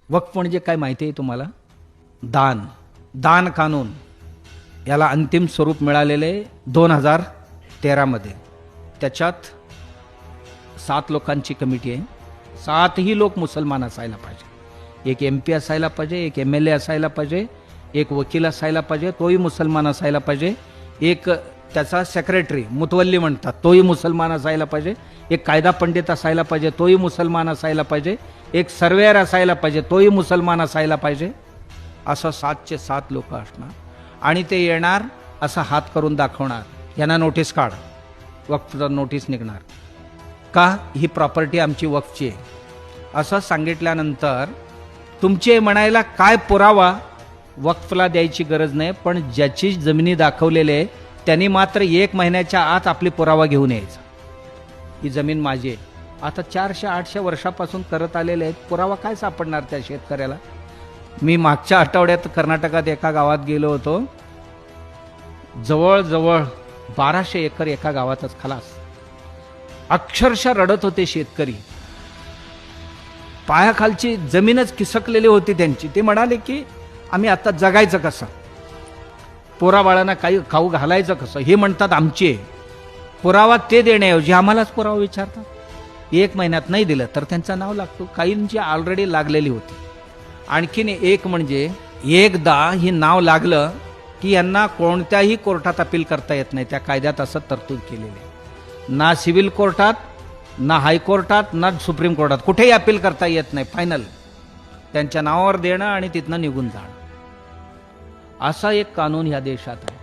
वक्फ म्हणजे काय माहिती आहे तुम्हाला? दान कानून याला अंतिम स्वरूप मिळालेले 2013 मध्ये. त्याच्यात 7 लोकांची कमिटी आहे. 7ही लोक मुसलमान असायला पाहिजे. एक MP असायला पाहिजे, एक MLA असायला पाहिजे, एक वकील असायला पाहिजे, तोही मुसलमान असायला पाहिजे, एक त्याचा सेक्रेटरी मुतवल्ली म्हणतात तोही मुसलमान असायला पाहिजे, एक कायदा पंडित असायला पाहिजे, तोही मुसलमान असायला पाहिजे, एक सर्वेअर असायला पाहिजे, तोही मुसलमान असायला पाहिजे. असं 7चे 7 लोक असणार आणि ते येणार असा हात करून दाखवणार, यांना नोटीस काढ. वक्फचा नोटीस निघणार का? ही प्रॉपर्टी आमची वक्फची आहे असं सांगितल्यानंतर तुमचे म्हणायला काय पुरावा? वक्फला द्यायची गरज नाही, पण ज्याची जमिनी दाखवलेली आहे त्यांनी मात्र 1 महिन्याच्या आत आपली पुरावा घेऊन यायचा, ही जमीन माझी आहे. आता 400-800 वर्षापासून करत आलेले आहेत, पुरावा काय सापडणार त्या शेतकऱ्याला? मी मागच्या आठवड्यात कर्नाटकात एका गावात गेलो होतो. जवळजवळ 1200 एकर एका गावातच खलास. अक्षरशः रडत होते शेतकरी. पायाखालची जमीनच खिसकलेली होती त्यांची. ते म्हणाले की आम्ही आता जगायचं कसं, पोराबाळांना काही खाऊ घालायचं कसं? हे म्हणतात आमचे पुरावा ते देण्याऐवजी आम्हालाच पुरावा विचारतात. 1 महिन्यात नाही दिलं तर त्यांचं नाव लागतो. काहींची ऑलरेडी लागलेली होती. आणखीन एक म्हणजे एकदा ही नाव लागलं की यांना कोणत्याही कोर्टात अपील करता येत नाही. त्या कायद्यात असं तरतूद केलेली आहे. ना सिव्हिल कोर्टात, ना हायकोर्टात, ना सुप्रीम कोर्टात कुठेही अपील करता येत नाही. फायनल त्यांच्या नावावर देणं आणि तिथनं निघून जाणं, असा एक कानून ह्या देशात आहे.